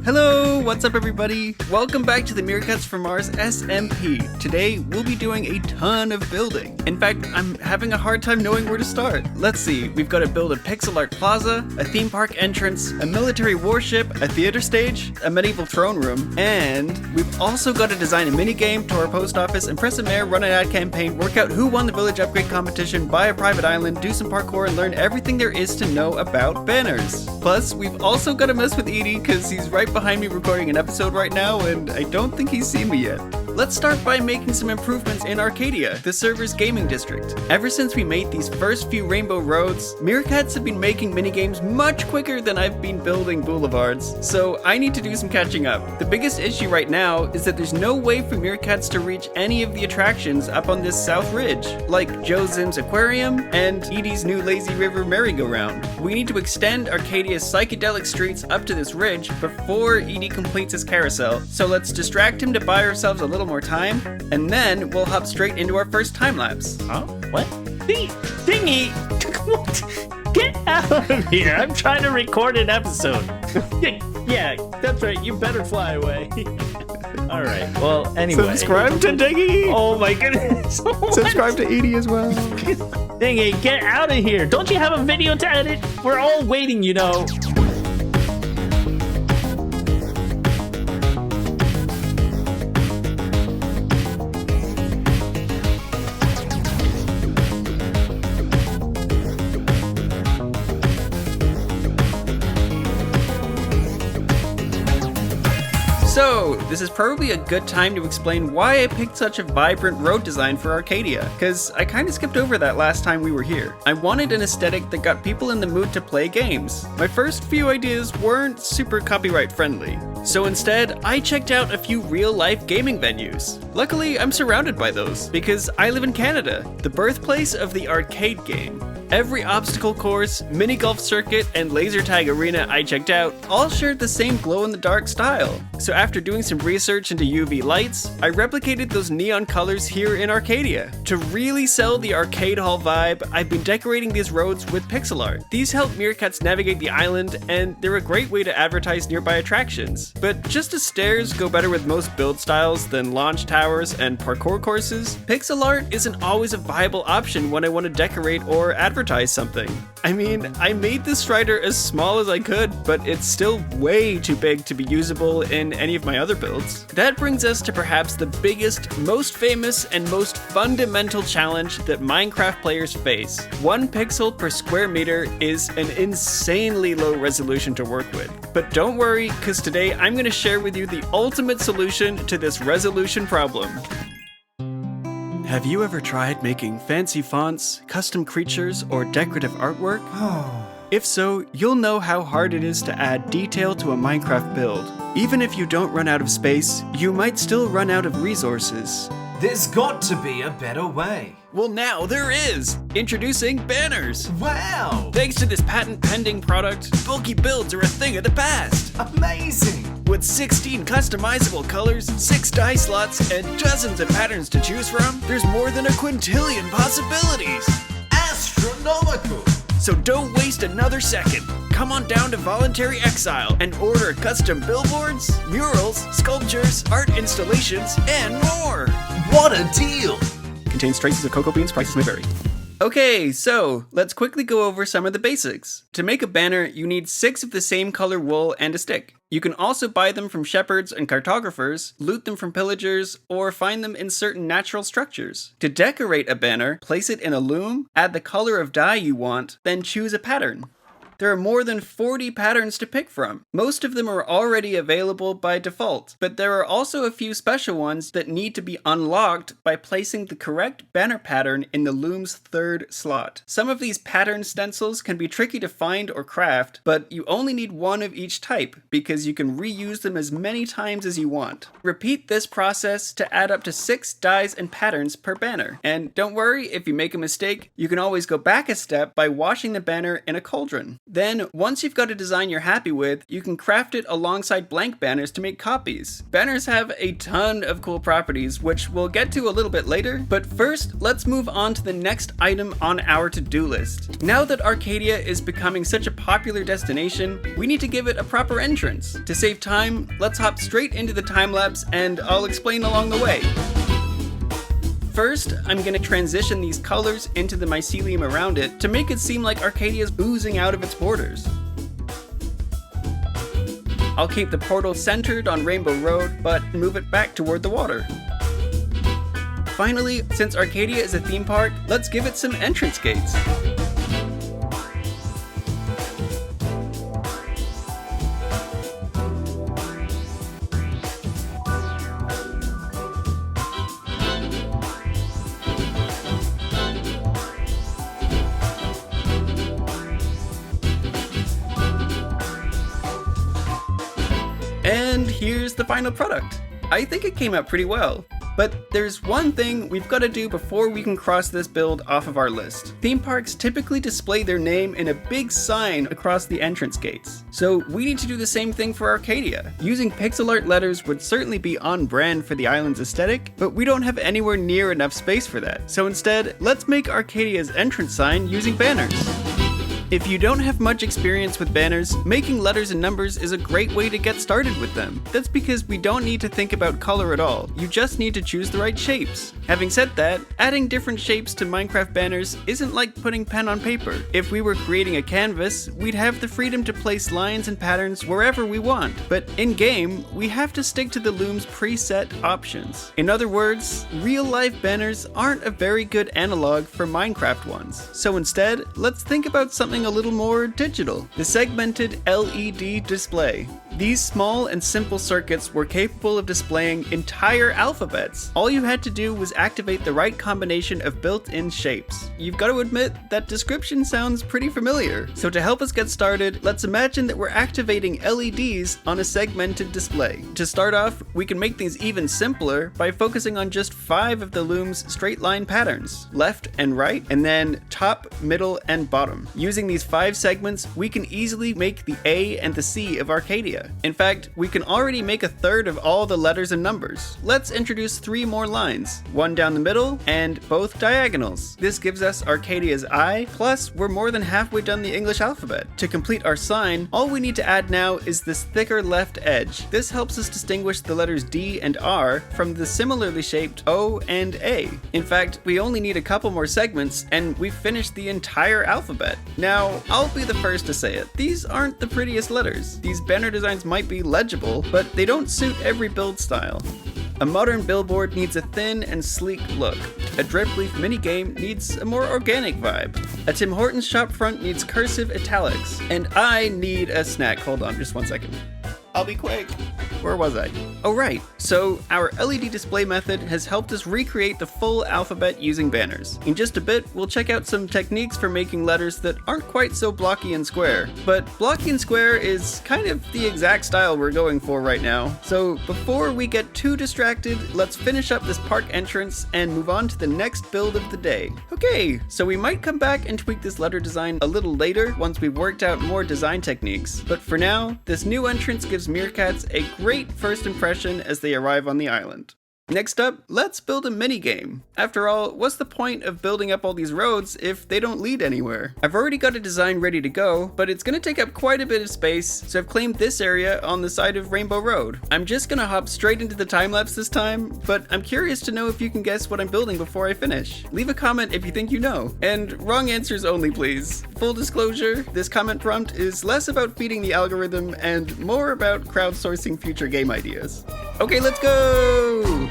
Hello, what's up everybody? Welcome back to the Meerkats from Mars SMP. Today, we'll be doing a ton of building. In fact, I'm having a hard time knowing where to start. Let's see, we've got to build a pixel art plaza, a theme park entrance, a military warship, a theater stage, a medieval throne room, and we've also got to design a minigame to our post office, impress a mayor, run an ad campaign, work out who won the village upgrade competition, buy a private island, do some parkour, and learn everything there is to know about banners. Plus, we've also got to mess with Edie because he's right behind me recording an episode right now, and I don't think he's seen me yet. Let's start by making some improvements in Arcadia, the server's gaming district. Ever since we made these first few rainbow roads, Meerkats have been making minigames much quicker than I've been building boulevards, so I need to do some catching up. The biggest issue right now is that there's no way for Meerkats to reach any of the attractions up on this south ridge, like Joe Zim's aquarium and Edie's new lazy river merry-go-round. We need to extend Arcadia's psychedelic streets up to this ridge before Edie completes his carousel, so let's distract him to buy ourselves a little more time, and then we'll hop straight into our first time-lapse. Huh? What? Dingy! Get out of here! I'm trying to record an episode. Yeah, that's right. You better fly away. All right. Well, anyway. Subscribe to Dingy! Oh my goodness. Subscribe to Edie as well. Dingy, get out of here. Don't you have a video to edit? We're all waiting, you know. So, this is probably a good time to explain why I picked such a vibrant road design for Arcadia, because I kinda skipped over that last time we were here. I wanted an aesthetic that got people in the mood to play games. My first few ideas weren't super copyright friendly, so instead, I checked out a few real-life gaming venues. Luckily, I'm surrounded by those, because I live in Canada, the birthplace of the arcade game. Every obstacle course, mini golf circuit, and laser tag arena I checked out all shared the same glow-in-the-dark style. So after doing some research into UV lights, I replicated those neon colors here in Arcadia. To really sell the arcade hall vibe, I've been decorating these roads with pixel art. These help Meerkats navigate the island, and they're a great way to advertise nearby attractions. But just as stairs go better with most build styles than launch towers and parkour courses, pixel art isn't always a viable option when I want to decorate or advertise something. I mean, I made this strider as small as I could, but it's still way too big to be usable in any of my other builds. That brings us to perhaps the biggest, most famous, and most fundamental challenge that Minecraft players face. 1 pixel per square meter is an insanely low resolution to work with. But don't worry, because today I'm going to share with you the ultimate solution to this resolution problem. Have you ever tried making fancy fonts, custom creatures, or decorative artwork? If so, you'll know how hard it is to add detail to a Minecraft build. Even if you don't run out of space, you might still run out of resources. There's got to be a better way. Well, now there is! Introducing banners! Wow! Thanks to this patent-pending product, bulky builds are a thing of the past! Amazing! With 16 customizable colors, 6 die slots, and dozens of patterns to choose from, there's more than a quintillion possibilities! Astronomical! So don't waste another second. Come on down to Voluntary Exile and order custom billboards, murals, sculptures, art installations, and more! What a deal! Contains traces of cocoa beans, prices may vary. Okay, so let's quickly go over some of the basics. To make a banner, you need 6 of the same color wool and a stick. You can also buy them from shepherds and cartographers, loot them from pillagers, or find them in certain natural structures. To decorate a banner, place it in a loom, add the color of dye you want, then choose a pattern. There are more than 40 patterns to pick from. Most of them are already available by default, but there are also a few special ones that need to be unlocked by placing the correct banner pattern in the loom's 3rd slot. Some of these pattern stencils can be tricky to find or craft, but you only need 1 of each type because you can reuse them as many times as you want. Repeat this process to add up to 6 dies and patterns per banner. And don't worry, if you make a mistake, you can always go back a step by washing the banner in a cauldron. Then, once you've got a design you're happy with, you can craft it alongside blank banners to make copies. Banners have a ton of cool properties, which we'll get to a little bit later, but first, let's move on to the next item on our to-do list. Now that Arcadia is becoming such a popular destination, we need to give it a proper entrance. To save time, let's hop straight into the time-lapse and I'll explain along the way. First, I'm going to transition these colors into the mycelium around it to make it seem like Arcadia is oozing out of its borders. I'll keep the portal centered on Rainbow Road, but move it back toward the water. Finally, since Arcadia is a theme park, let's give it some entrance gates. And here's the final product. I think it came out pretty well. But there's one thing we've got to do before we can cross this build off of our list. Theme parks typically display their name in a big sign across the entrance gates. So we need to do the same thing for Arcadia. Using pixel art letters would certainly be on brand for the island's aesthetic, but we don't have anywhere near enough space for that. So instead, let's make Arcadia's entrance sign using banners. If you don't have much experience with banners, making letters and numbers is a great way to get started with them. That's because we don't need to think about color at all, you just need to choose the right shapes. Having said that, adding different shapes to Minecraft banners isn't like putting pen on paper. If we were creating a canvas, we'd have the freedom to place lines and patterns wherever we want, but in-game, we have to stick to the Loom's preset options. In other words, real-life banners aren't a very good analog for Minecraft ones. So instead, let's think about something a little more digital. The segmented LED display. These small and simple circuits were capable of displaying entire alphabets. All you had to do was activate the right combination of built-in shapes. You've got to admit, that description sounds pretty familiar. So to help us get started, let's imagine that we're activating LEDs on a segmented display. To start off, we can make things even simpler by focusing on just 5 of the Loom's straight line patterns, left and right, and then top, middle, and bottom. Using these 5 segments, we can easily make the A and the C of Arcadia. In fact, we can already make a third of all the letters and numbers. Let's introduce 3 more lines, one down the middle and both diagonals. This gives us Arcadia's I, plus we're more than halfway done the English alphabet. To complete our sign, all we need to add now is this thicker left edge. This helps us distinguish the letters D and R from the similarly shaped O and A. In fact, we only need a couple more segments and we've finished the entire alphabet. Now, I'll be the first to say it. These aren't the prettiest letters. These banner designs might be legible, but they don't suit every build style. A modern billboard needs a thin and sleek look. A drip leaf minigame needs a more organic vibe. A Tim Hortons shop front needs cursive italics. And I need a snack. Hold on, just one second. I'll be quick. Where was I? Oh right, so our LED display method has helped us recreate the full alphabet using banners. In just a bit, we'll check out some techniques for making letters that aren't quite so blocky and square. But blocky and square is kind of the exact style we're going for right now. So before we get too distracted, let's finish up this park entrance and move on to the next build of the day. Okay, so we might come back and tweak this letter design a little later once we've worked out more design techniques. But for now, this new entrance gives Meerkats a great first impression as they arrive on the island. Next up, let's build a minigame. After all, what's the point of building up all these roads if they don't lead anywhere? I've already got a design ready to go, but it's gonna take up quite a bit of space, so I've claimed this area on the side of Rainbow Road. I'm just gonna hop straight into the time-lapse this time, but I'm curious to know if you can guess what I'm building before I finish. Leave a comment if you think you know. And wrong answers only, please. Full disclosure, this comment prompt is less about feeding the algorithm and more about crowdsourcing future game ideas. Okay, let's go!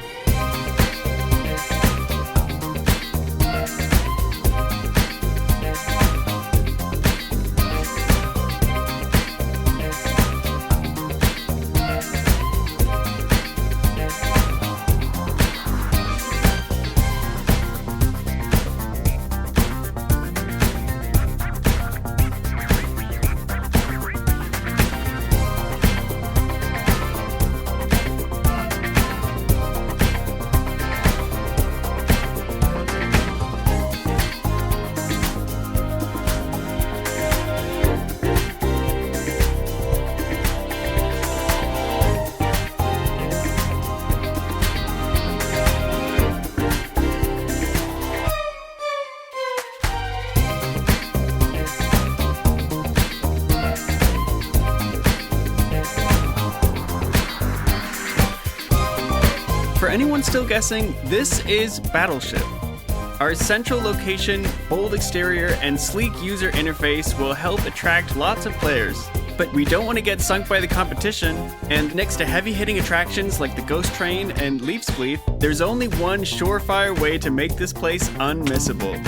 For anyone still guessing, this is Battleship. Our central location, bold exterior, and sleek user interface will help attract lots of players. But we don't want to get sunk by the competition, and next to heavy-hitting attractions like the Ghost Train and Leaf Spleef, there's only one surefire way to make this place unmissable.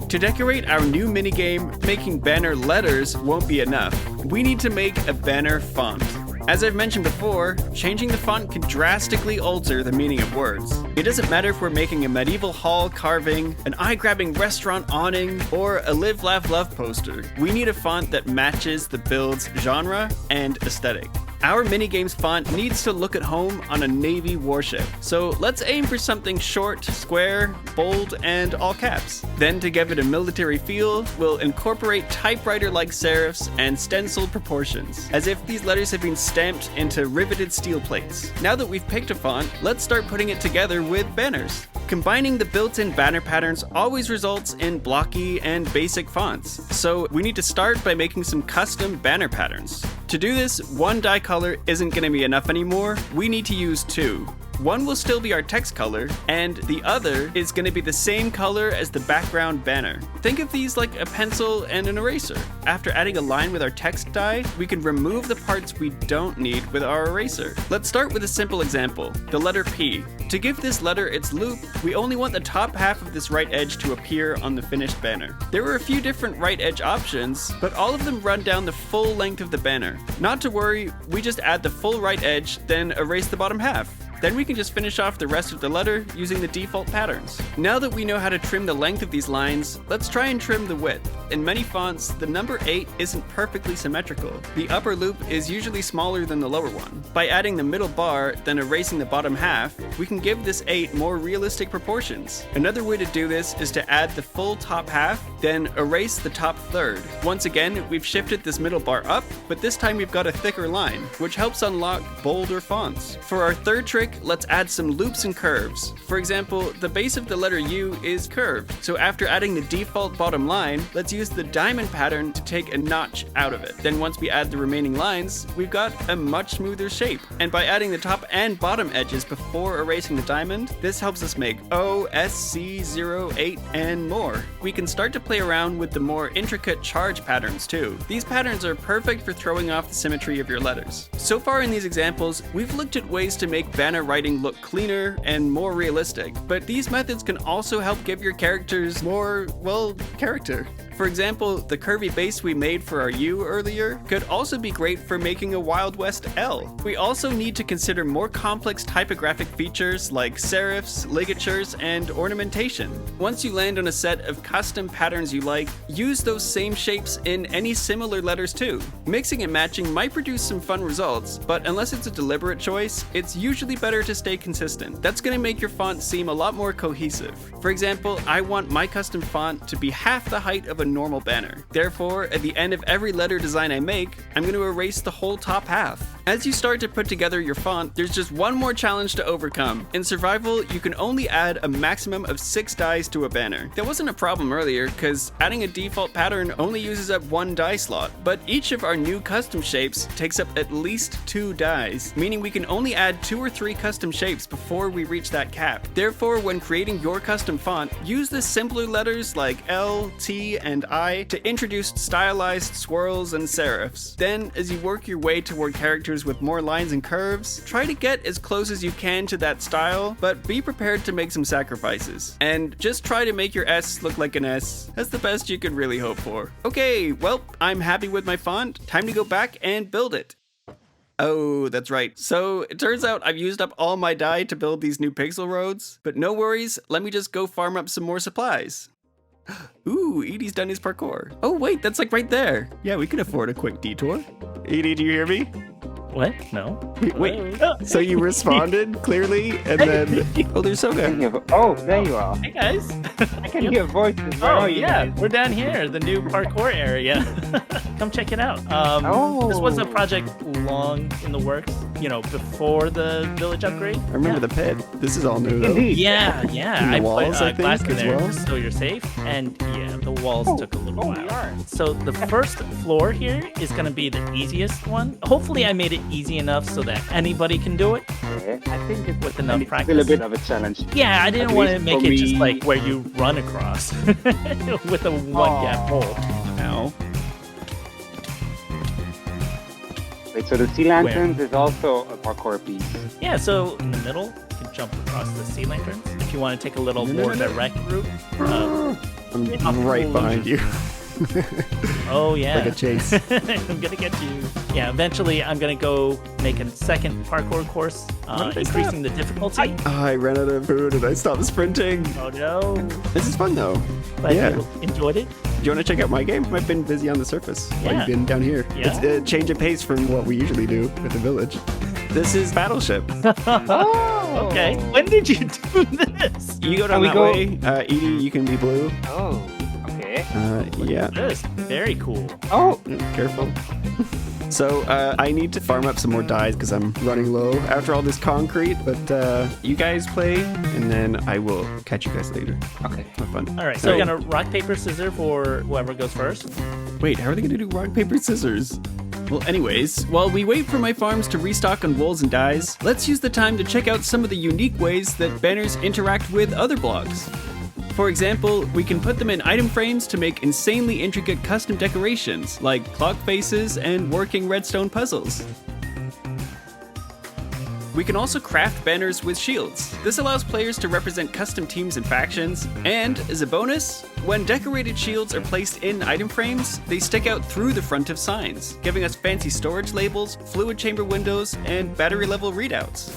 To decorate our new minigame, making banner letters won't be enough. We need to make a banner font. As I've mentioned before, changing the font can drastically alter the meaning of words. It doesn't matter if we're making a medieval hall carving, an eye-grabbing restaurant awning, or a Live, Laugh, Love poster. We need a font that matches the build's genre and aesthetic. Our minigames font needs to look at home on a Navy warship, so let's aim for something short, square, bold, and all caps. Then to give it a military feel, we'll incorporate typewriter-like serifs and stenciled proportions, as if these letters have been stamped into riveted steel plates. Now that we've picked a font, let's start putting it together with banners. Combining the built-in banner patterns always results in blocky and basic fonts, so we need to start by making some custom banner patterns. To do this, one dye color isn't going to be enough anymore. We need to use two. One will still be our text color, and the other is going to be the same color as the background banner. Think of these like a pencil and an eraser. After adding a line with our text dye, we can remove the parts we don't need with our eraser. Let's start with a simple example, the letter P. To give this letter its loop, we only want the top half of this right edge to appear on the finished banner. There were a few different right edge options, but all of them run down the full length of the banner. Not to worry, we just add the full right edge, then erase the bottom half. Then we can just finish off the rest of the letter using the default patterns. Now that we know how to trim the length of these lines, let's try and trim the width. In many fonts, the number 8 isn't perfectly symmetrical. The upper loop is usually smaller than the lower one. By adding the middle bar, then erasing the bottom half, we can give this 8 more realistic proportions. Another way to do this is to add the full top half, then erase the top third. Once again, we've shifted this middle bar up, but this time we've got a thicker line, which helps unlock bolder fonts. For our third trick, let's add some loops and curves. For example, the base of the letter U is curved, so after adding the default bottom line, let's use the diamond pattern to take a notch out of it. Then once we add the remaining lines, we've got a much smoother shape. And by adding the top and bottom edges before erasing the diamond, this helps us make O, S, C, 0, 8, and more. We can start to play around with the more intricate charge patterns too. These patterns are perfect for throwing off the symmetry of your letters. So far in these examples, we've looked at ways to make banner writing look cleaner and more realistic, but these methods can also help give your characters more, well, character. For example, the curvy base we made for our U earlier could also be great for making a Wild West L. We also need to consider more complex typographic features like serifs, ligatures, and ornamentation. Once you land on a set of custom patterns you like, use those same shapes in any similar letters too. Mixing and matching might produce some fun results, but unless it's a deliberate choice, it's usually better to stay consistent. That's going to make your font seem a lot more cohesive. For example, I want my custom font to be half the height of a normal banner. Therefore, at the end of every letter design I make, I'm going to erase the whole top half. As you start to put together your font, there's just one more challenge to overcome. In survival, you can only add a maximum of 6 dies to a banner. That wasn't a problem earlier, because adding a default pattern only uses up 1 die slot, but each of our new custom shapes takes up at least 2 dies, meaning we can only add 2 or 3 custom shapes before we reach that cap. Therefore, when creating your custom font, use the simpler letters like L, T, and I to introduce stylized swirls and serifs. Then, as you work your way toward characters with more lines and curves, try to get as close as you can to that style, but be prepared to make some sacrifices. And just try to make your S look like an S. That's the best you could really hope for. Okay, well, I'm happy with my font. Time to go back and build it. Oh, that's right. So it turns out I've used up all my dye to build these new pixel roads, but no worries, let me just go farm up some more supplies. Ooh, Edie's done his parkour. Oh wait, that's like right there. Yeah, we can afford a quick detour. Edie, do you hear me? What? No. Wait. So you responded clearly, and then oh, there's Soga. Oh, there you are. Hey guys. I can hear voices. Where Oh are you yeah, guys? we're down here, the new parkour area. Come check it out. This was a project long in the works, you know, before the village upgrade. I remember the pit. This is all new though. Indeed. Yeah, yeah. And the walls, I put glass think, in as there well. just so you're safe. And yeah, the walls took a little while. yeah. So the first floor here is going to be the easiest one. Hopefully I made it easy enough so that anybody can do it Okay. I think it's with enough still a practice. bit of a challenge. Yeah, I didn't At want to least make for it just me- like where you run across with a one gap hole. Ow. Wait, so the sea lanterns is also a parkour piece. Yeah, so in the middle, you can jump across the sea lanterns. If you want to take a little more direct route. I'm right behind you. Oh, yeah. Like a chase. I'm going to get you. Yeah, eventually I'm going to go make a second parkour course, did I increasing the difficulty. I ran out of food and I stopped sprinting. Oh, no. This is fun though. But Yeah. you enjoyed it? Do you want to check out my game? I've been busy on the surface while Yeah. you've been down here. Yeah. It's a change of pace from what we usually do at the village. This is Battleship. Oh! Okay. When did you do this? You go down we that go- way. Edie, you can be blue. Oh, okay. Yeah. This. Very cool. Oh, Careful. So I need to farm up some more dyes because I'm running low after all this concrete. But you guys play, and then I will catch you guys later. okay. Have fun. All right, so we're going to rock, paper, scissors for whoever goes first. Wait, how are they gonna do rock, paper, scissors? Well, anyways, while we wait for my farms to restock on wools and dyes, let's use the time to check out some of the unique ways that banners interact with other blocks. For example, we can put them in item frames to make insanely intricate custom decorations, like clock faces and working redstone puzzles. We can also craft banners with shields. This allows players to represent custom teams and factions, and as a bonus, when decorated shields are placed in item frames, they stick out through the front of signs, giving us fancy storage labels, fluid chamber windows, and battery level readouts.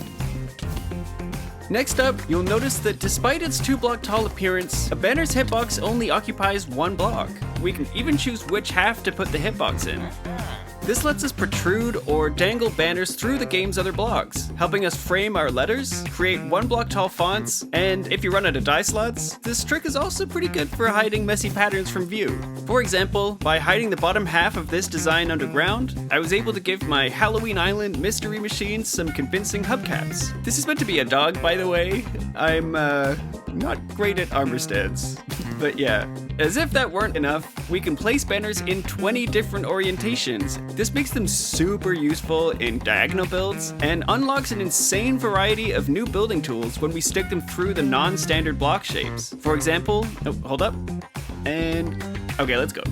Next up, you'll notice that despite its 2-block tall appearance, a banner's hitbox only occupies 1 block. We can even choose which half to put the hitbox in. This lets us protrude or dangle banners through the game's other blocks, helping us frame our letters, create 1-block tall fonts, and if you run out of die slots, this trick is also pretty good for hiding messy patterns from view. For example, by hiding the bottom half of this design underground, I was able to give my Halloween Island mystery machine some convincing hubcaps. This is meant to be a dog, by the way. I'm not great at armor stands. But yeah, as if that weren't enough, we can place banners in 20 different orientations. This makes them super useful in diagonal builds and unlocks an insane variety of new building tools when we stick them through the non-standard block shapes. For example, hold up, and okay, let's go.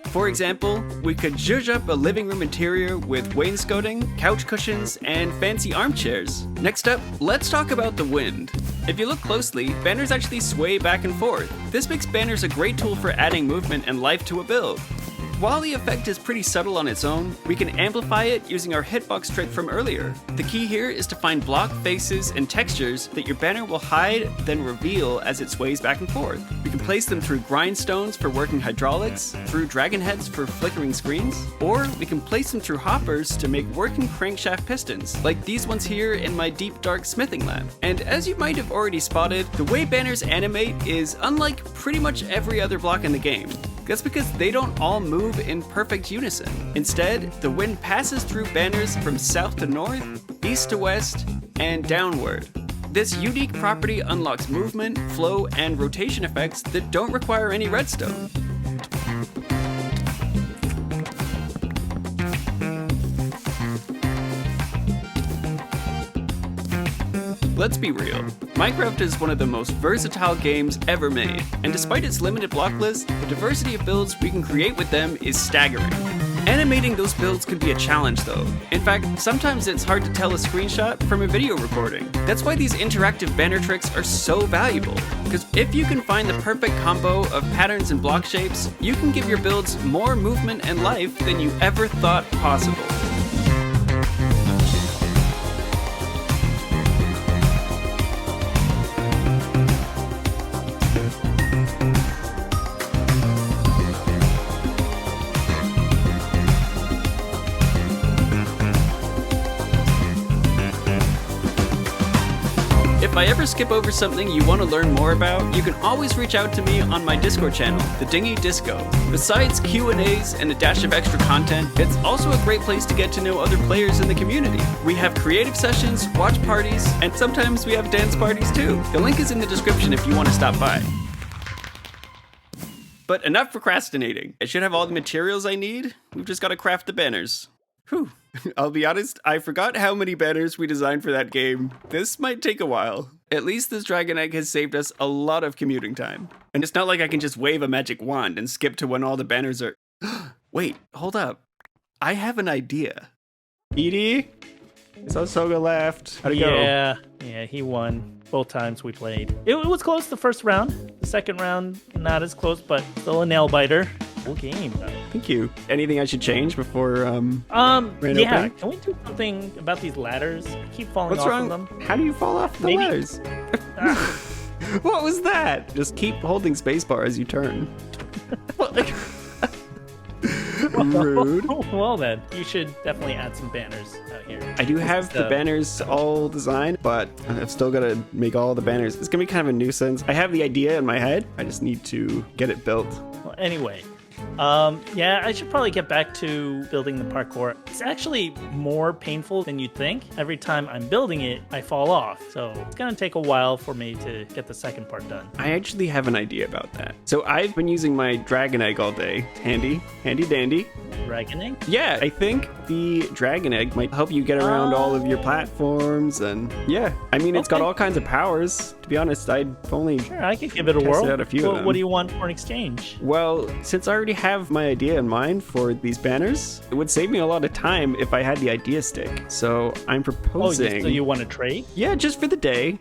For example, we could zhuzh up a living room interior with wainscoting, couch cushions, and fancy armchairs. Next up, let's talk about the wind. If you look closely, banners actually sway back and forth. This makes banners a great tool for adding movement and life to a build. While the effect is pretty subtle on its own, we can amplify it using our hitbox trick from earlier. The key here is to find block faces and textures that your banner will hide, then reveal as it sways back and forth. We can place them through grindstones for working hydraulics, through dragon heads for flickering screens, or we can place them through hoppers to make working crankshaft pistons, like these ones here in my deep dark smithing lab. And as you might have already spotted, the way banners animate is unlike pretty much every other block in the game. That's because they don't all move in perfect unison. Instead, the wind passes through banners from south to north, east to west, and downward. This unique property unlocks movement, flow, and rotation effects that don't require any redstone. Let's be real, Minecraft is one of the most versatile games ever made, and despite its limited block list, the diversity of builds we can create with them is staggering. Animating those builds can be a challenge though. In fact, sometimes it's hard to tell a screenshot from a video recording. That's why these interactive banner tricks are so valuable, because if you can find the perfect combo of patterns and block shapes, you can give your builds more movement and life than you ever thought possible. If I ever skip over something you want to learn more about, you can always reach out to me on my Discord channel, the Dingy Disco. Besides Q&As and a dash of extra content, it's also a great place to get to know other players in the community. We have creative sessions, watch parties, and sometimes we have dance parties too. The link is in the description if you want to stop by. But enough procrastinating. I should have all the materials I need. We've just got to craft the banners. Whew. I'll be honest, I forgot how many banners we designed for that game. This might take a while. At least this dragon egg has saved us a lot of commuting time. And it's not like I can just wave a magic wand and skip to when all the banners are... Wait, hold up. I have an idea. Edie? So Soga left. How'd it go? Yeah, he won both times we played. It was close the first round. The second round, not as close, but still a nail biter. Full game. Thank you. Anything I should change before yeah. opening? Can we do something about these ladders? I keep falling What's off wrong? of them. How do you fall off the Maybe- ladders? What was that? Just keep holding spacebar as you turn. Rude. Well then, you should definitely add some banners out here. I do have the banners all designed, but I've still got to make all the banners. It's going to be kind of a nuisance. I have the idea in my head. I just need to get it built. Well, anyway, yeah, I should probably get back to building the parkour. It's actually more painful than you'd think. Every time I'm building it, I fall off. So it's going to take a while for me to get the second part done. I actually have an idea about that. So I've been using my dragon egg all day. Handy dandy. Dragon egg? Yeah, I think the dragon egg might help you get around all of your platforms, and yeah, I mean, it's got Okay. all kinds of powers. To be honest, I'd only... Sure, I could give it a Tested whirl. out a few of them. What do you want for an exchange? Well, since I already have my idea in mind for these banners, it would save me a lot of time if I had the idea stick. So I'm proposing... So you want to trade? Yeah, just for the day.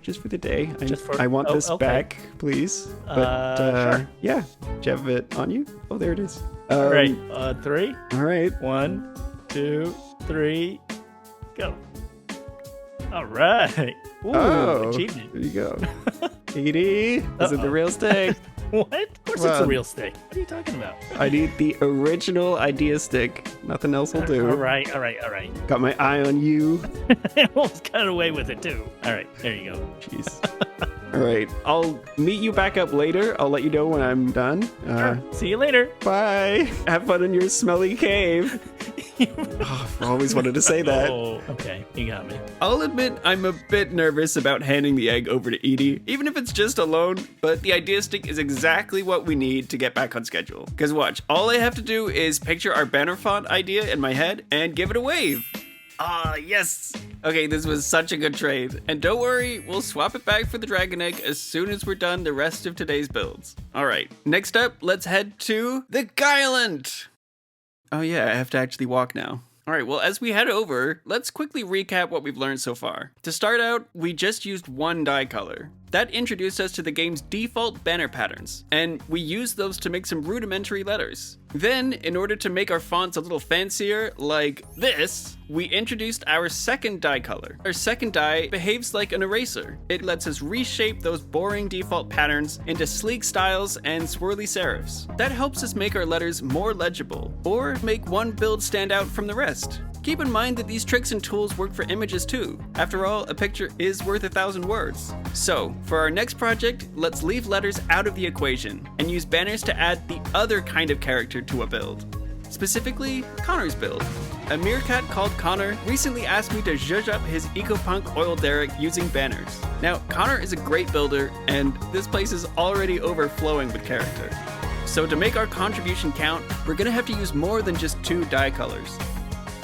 I want this okay. back, please. But, sure. yeah. Do you have it on you? Oh, there it is. All right, 3. All right. 1, 2, 3, go. All right. Ooh, achievement. There you go. Edie, is it the real stick? What? Of course it's a real stick. What are you talking about? I need the original idea stick. Nothing else will do. All right. Got my eye on you. Almost got away with it, too. All right, there you go. Jeez. All right. I'll meet you back up later. I'll let you know when I'm done. See you later. Bye. Have fun in your smelly cave. I've always wanted to say that. Oh, okay. You got me. I'll admit I'm a bit nervous about handing the egg over to Edie, even if it's just alone, but the idea stick is exactly what we need to get back on schedule. Because watch, all I have to do is picture our banner font idea in my head and give it a wave. Ah, yes! Okay, this was such a good trade. And don't worry, we'll swap it back for the dragon egg as soon as we're done the rest of today's builds. Alright, next up, let's head to the Gaialant! Oh yeah, I have to actually walk now. Alright, well, as we head over, let's quickly recap what we've learned so far. To start out, we just used one dye color. That introduced us to the game's default banner patterns, and we used those to make some rudimentary letters. Then, in order to make our fonts a little fancier, like this, we introduced our second dye color. Our second dye behaves like an eraser. It lets us reshape those boring default patterns into sleek styles and swirly serifs. That helps us make our letters more legible, or make one build stand out from the rest. Keep in mind that these tricks and tools work for images too. After all, a picture is worth 1,000 words. So, for our next project, let's leave letters out of the equation and use banners to add the other kind of character to a build. Specifically, Connor's build. A Meerkat called Connor recently asked me to zhuzh up his eco-punk oil derrick using banners. Now, Connor is a great builder, and this place is already overflowing with character. So to make our contribution count, we're gonna have to use more than just 2 dye colors.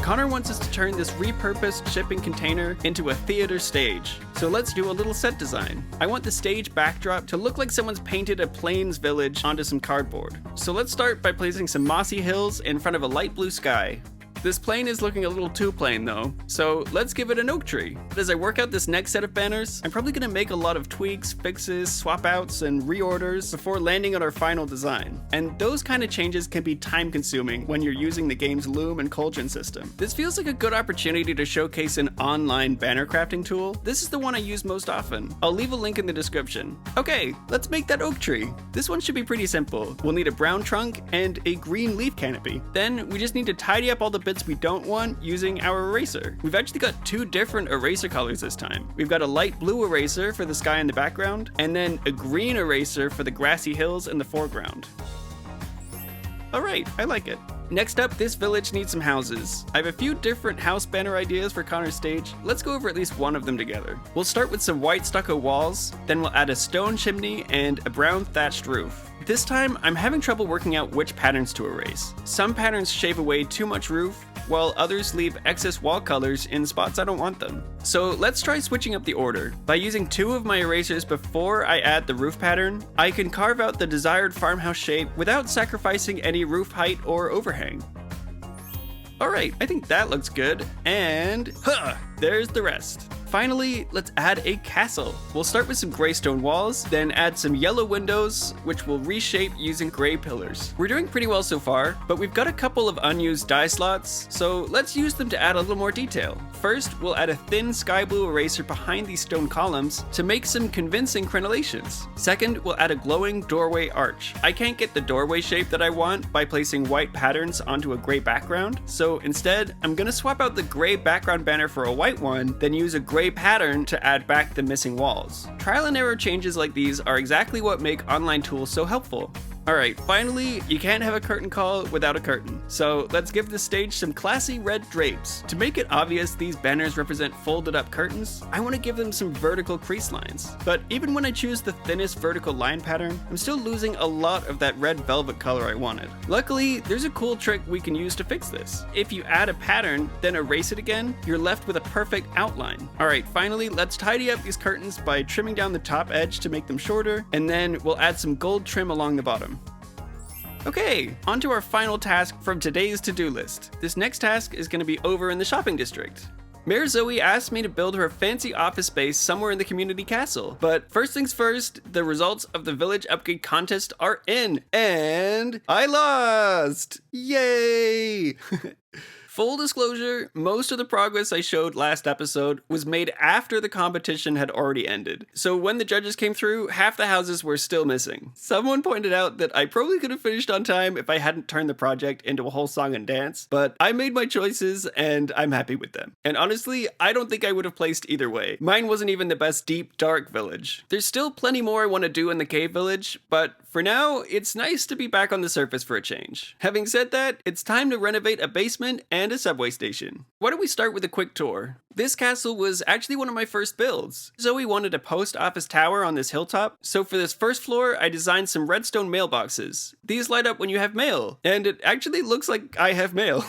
Connor wants us to turn this repurposed shipping container into a theater stage. So let's do a little set design. I want the stage backdrop to look like someone's painted a plains village onto some cardboard. So let's start by placing some mossy hills in front of a light blue sky. This plane is looking a little too plain though, so let's give it an oak tree. But as I work out this next set of banners, I'm probably gonna make a lot of tweaks, fixes, swap outs, and reorders before landing on our final design. And those kind of changes can be time consuming when you're using the game's loom and cauldron system. This feels like a good opportunity to showcase an online banner crafting tool. This is the one I use most often. I'll leave a link in the description. Okay, let's make that oak tree. This one should be pretty simple. We'll need a brown trunk and a green leaf canopy. Then we just need to tidy up all the bits we don't want using our eraser. We've actually got 2 different eraser colors this time. We've got a light blue eraser for the sky in the background, and then a green eraser for the grassy hills in the foreground. Alright, I like it. Next up, this village needs some houses. I have a few different house banner ideas for Connor's stage. Let's go over at least one of them together. We'll start with some white stucco walls, then we'll add a stone chimney and a brown thatched roof. This time, I'm having trouble working out which patterns to erase. Some patterns shave away too much roof, while others leave excess wall colors in spots I don't want them. So let's try switching up the order. By using 2 of my erasers before I add the roof pattern, I can carve out the desired farmhouse shape without sacrificing any roof height or overhang. Alright, I think that looks good, and there's the rest. Finally, let's add a castle. We'll start with some gray stone walls, then add some yellow windows, which we'll reshape using gray pillars. We're doing pretty well so far, but we've got a couple of unused die slots, so let's use them to add a little more detail. First, we'll add a thin sky blue eraser behind these stone columns to make some convincing crenellations. Second, we'll add a glowing doorway arch. I can't get the doorway shape that I want by placing white patterns onto a gray background, so instead, I'm gonna swap out the gray background banner for a white one, then use a gray pattern to add back the missing walls. Trial and error changes like these are exactly what make online tools so helpful. Alright, finally, you can't have a curtain call without a curtain. So let's give the stage some classy red drapes. To make it obvious these banners represent folded up curtains, I want to give them some vertical crease lines. But even when I choose the thinnest vertical line pattern, I'm still losing a lot of that red velvet color I wanted. Luckily, there's a cool trick we can use to fix this. If you add a pattern, then erase it again, you're left with a perfect outline. Alright, finally, let's tidy up these curtains by trimming down the top edge to make them shorter, and then we'll add some gold trim along the bottom. Okay, on to our final task from today's to-do list. This next task is going to be over in the shopping district. Mayor Zoe asked me to build her a fancy office space somewhere in the community castle. But first things first, the results of the village upgrade contest are in, and I lost! Yay! Full disclosure, most of the progress I showed last episode was made after the competition had already ended. So when the judges came through, half the houses were still missing. Someone pointed out that I probably could have finished on time if I hadn't turned the project into a whole song and dance, but I made my choices and I'm happy with them. And honestly, I don't think I would have placed either way. Mine wasn't even the best deep, dark village. There's still plenty more I want to do in the cave village, but for now, it's nice to be back on the surface for a change. Having said that, it's time to renovate a basement and a subway station. Why don't we start with a quick tour? This castle was actually one of my first builds. Zoe wanted a post office tower on this hilltop, so for this first floor, I designed some redstone mailboxes. These light up when you have mail, and it actually looks like I have mail.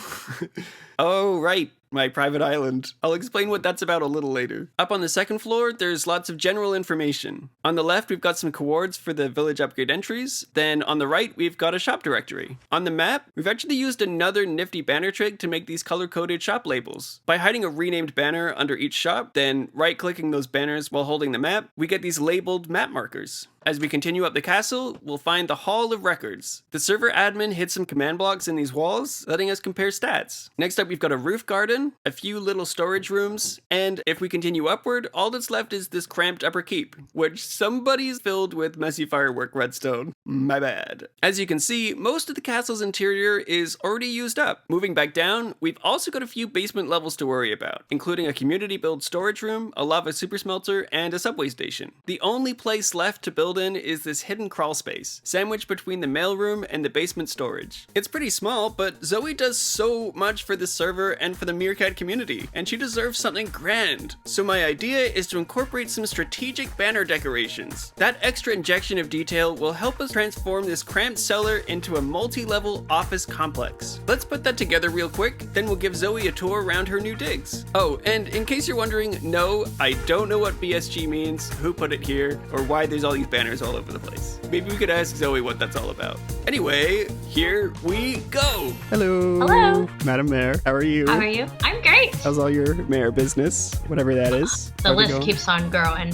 Oh, right. My private island. I'll explain what that's about a little later. Up on the second floor, there's lots of general information. On the left, we've got some coords for the village upgrade entries. Then on the right, we've got a shop directory. On the map, we've actually used another nifty banner trick to make these color-coded shop labels. By hiding a renamed banner under each shop, then right-clicking those banners while holding the map, we get these labeled map markers. As we continue up the castle, we'll find the Hall of Records. The server admin hid some command blocks in these walls, letting us compare stats. Next up, we've got a roof garden, a few little storage rooms, and if we continue upward, all that's left is this cramped upper keep, which somebody's filled with messy firework redstone. My bad. As you can see, most of the castle's interior is already used up. Moving back down, we've also got a few basement levels to worry about, including a community build storage room, a lava super smelter, and a subway station. The only place left to build in is this hidden crawl space, sandwiched between the mailroom and the basement storage. It's pretty small, but Zoe does so much for the server and for the Meerkat community, and she deserves something grand. So my idea is to incorporate some strategic banner decorations. That extra injection of detail will help us transform this cramped cellar into a multi-level office complex. Let's put that together real quick, then we'll give Zoe a tour around her new digs. Oh, and in case you're wondering, no, I don't know what BSG means, who put it here, or why there's all these banners all over the place. Maybe we could ask Zoe what that's all about. Anyway, here we go! Hello! Hello! Madam Mayor, how are you? How are you? I'm great. How's all your mayor business? Whatever that is. The list keeps on growing.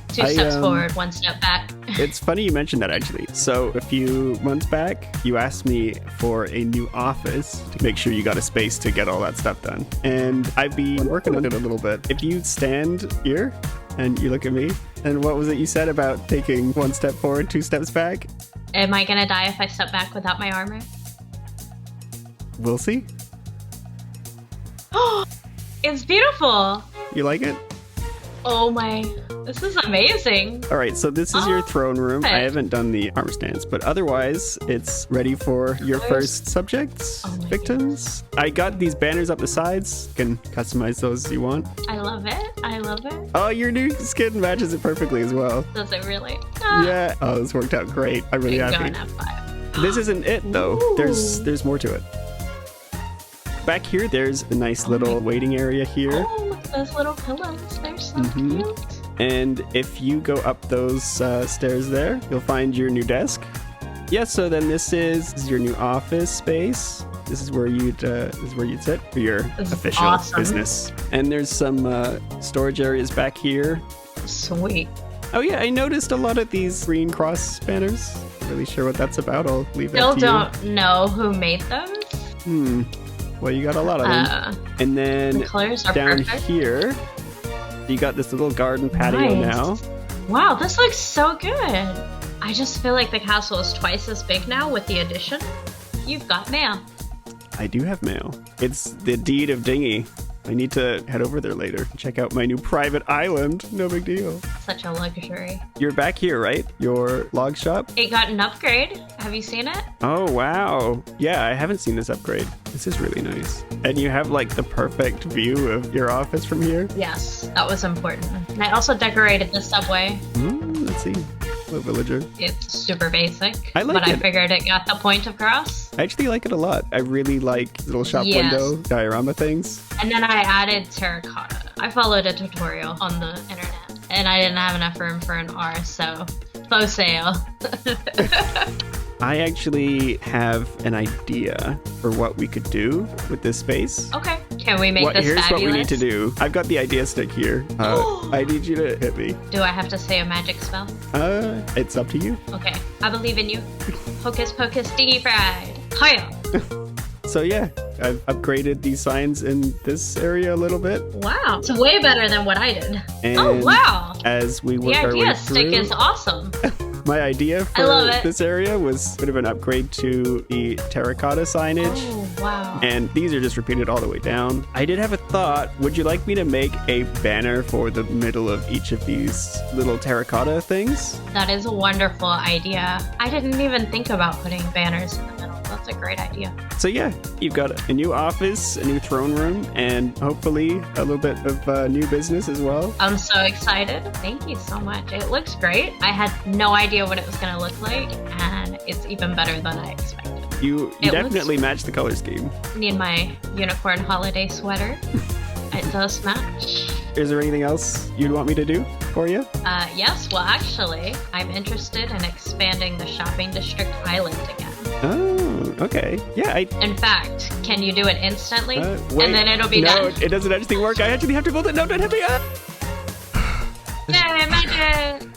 Two steps forward, one step back. It's funny you mentioned that, actually. So a few months back, you asked me for a new office to make sure you got a space to get all that stuff done. And I've been working on it a little bit. If you stand here and you look at me, and what was it you said about taking one step forward, two steps back? Am I gonna die if I step back without my armor? We'll see. Oh, it's beautiful. You like it? Oh my, this is amazing. All right, so this is your throne room. I haven't done the armor stance, but otherwise it's ready for your first subjects, victims. I got these banners up the sides. You can customize those if you want. I love it. I love it. Oh, your new skin matches it perfectly as well. Does it really? Yeah. Oh, this worked out great. I'm really happy. F5. This isn't it though. Ooh. There's more to it. Back here, there's a nice little waiting area here. Oh, look at those little pillows. They're so cute. And if you go up those stairs there, you'll find your new desk. Yeah, so then this is your new office space. This is where you'd sit for your official business. And there's some storage areas back here. Sweet. Oh yeah, I noticed a lot of these green cross banners. Not really sure what that's about. I'll leave that Still to you. don't know who made those. Well, you got a lot of them. And then The colors are down perfect. here, you got this little garden patio Nice. now. Wow, this looks so good. I just feel like the castle is twice as big now with the addition. You've got mail. I do have mail. It's the deed of Dingy. I need to head over there later and check out my new private island. No big deal. Such a luxury. You're back here, right? Your log shop? It got an upgrade. Have you seen it? Oh, wow. Yeah, I haven't seen this upgrade. This is really nice. And you have like the perfect view of your office from here. Yes, that was important. And I also decorated the subway. Let's see. Hello, villager. It's super basic, I like but I it. figured it got the point across. I actually like it a lot. I really like little shop Yes. window diorama things. And then I added terracotta. I followed a tutorial on the internet, and I didn't have enough room for an R, so faux sale. I actually have an idea for what we could do with this space. Okay, can we make this Here's fabulous? what we need to do. I've got the idea stick here. I need you to hit me. Do I have to say a magic spell? It's up to you. Okay, I believe in you. Hocus pocus dingy fried. Hiya! So yeah, I've upgraded these signs in this area a little bit. Wow, it's way better than what I did. And Oh wow! as we The work our way idea stick through, is awesome. my idea I love for it. this area was a bit of an upgrade to the terracotta signage. Oh wow. And these are just repeated all the way down. I did have a thought. Would you like me to make a banner for the middle of each of these little terracotta things? That is a wonderful idea. I didn't even think about putting banners in the middle. That's a great idea. So yeah, you've got a new office, a new throne room, and hopefully a little bit of new business as well. I'm so excited. Thank you so much. It looks great. I had no idea what it was going to look like, and it's even better than I expected. You It definitely match the color scheme. Need my unicorn holiday sweater. It does match. Is there anything else you'd want me to do for you? Yes, well, actually, I'm interested in expanding the shopping district island again. Oh, okay. Yeah, In fact, can you do it instantly? wait. And then it'll be no, done. it doesn't actually work. I actually have to build it. No, don't hit me. Yay, magic!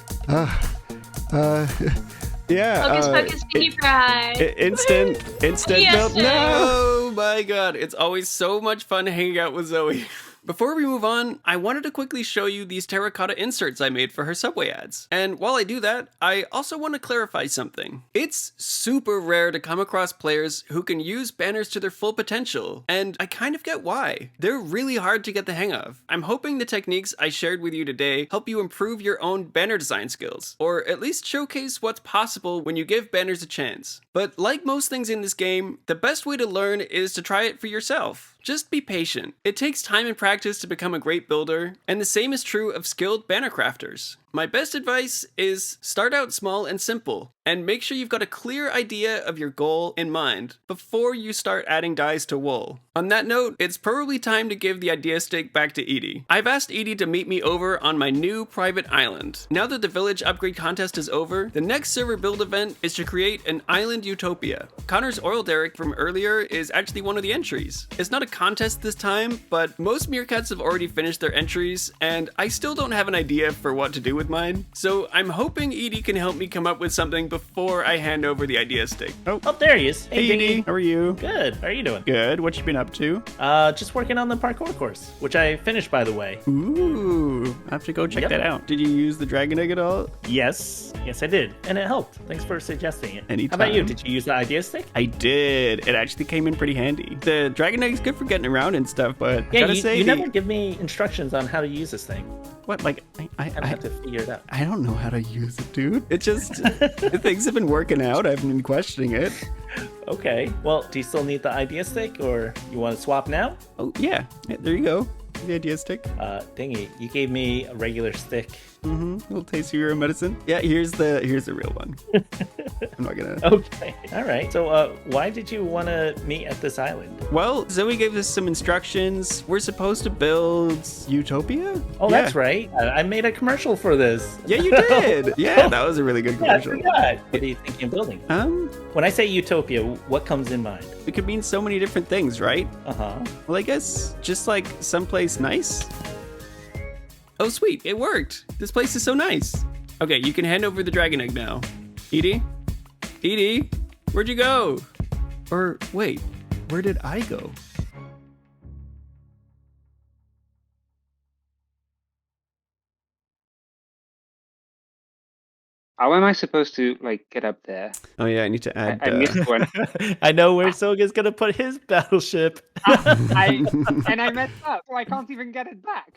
Yeah. Focus, focus, dingy fried. Instant Yes, build. sir. No! Oh my god, it's always so much fun hanging out with Zoe. Before we move on, I wanted to quickly show you these terracotta inserts I made for her Subway ads. And while I do that, I also want to clarify something. It's super rare to come across players who can use banners to their full potential, and I kind of get why. They're really hard to get the hang of. I'm hoping the techniques I shared with you today help you improve your own banner design skills, or at least showcase what's possible when you give banners a chance. But like most things in this game, the best way to learn is to try it for yourself. Just be patient. It takes time and practice to become a great builder, and the same is true of skilled banner crafters. My best advice is start out small and simple, and make sure you've got a clear idea of your goal in mind before you start adding dies to wool. On that note, it's probably time to give the idea stick back to Edie. I've asked Edie to meet me over on my new private island. Now that the village upgrade contest is over, the next server build event is to create an island utopia. Connor's oil derrick from earlier is actually one of the entries. It's not a contest this time, but most Meerkats have already finished their entries, and I still don't have an idea for what to do with mine. So I'm hoping Edie can help me come up with something before I hand over the idea stick. Oh, there he is. Hey Edie, how are you? Good. How are you doing? Good. What you been up to? Just working on the parkour course, which I finished, by the way. Ooh, I have to go check Yep. that out. Did you use the dragon egg at all? Yes, I did, and it helped. Thanks for suggesting it. Anytime. How about you? Did you use the idea stick? I did. It actually came in pretty handy. The dragon egg is good for getting around and stuff, but I Yeah, gotta you, say, you never give me instructions on how to use this thing. what? Like, I have to figure it out. I don't know how to use it, dude. It just things have been working out. I've been questioning it. Okay. Well, do you still need the idea stick, or you want to swap now? Oh yeah, there you go. the idea stick. Dingy, you gave me a regular stick. Mm-hmm. A little taste of your own medicine. Yeah, here's the real one. I'm not gonna. Okay. All right. So, why did you want to meet at this island? Well, Zoe gave us some instructions. We're supposed to build Utopia. Oh, Yeah. that's right. I made a commercial for this. Yeah, you did. Yeah, that was a really good Yeah, I commercial. forgot. What are you thinking of building? When I say Utopia, what comes in mind? it could mean so many different things, right? Uh-huh. Well, I guess just like someplace nice. Oh, sweet, it worked. This place is so nice. Okay, you can hand over the dragon egg now. Edie? Edie? Where'd you go? Or wait, where did I go? How am I supposed to like get up there? Oh yeah, I need to add. I missed one. I know where Soga's gonna put his battleship. And I messed up, so I can't even get it back.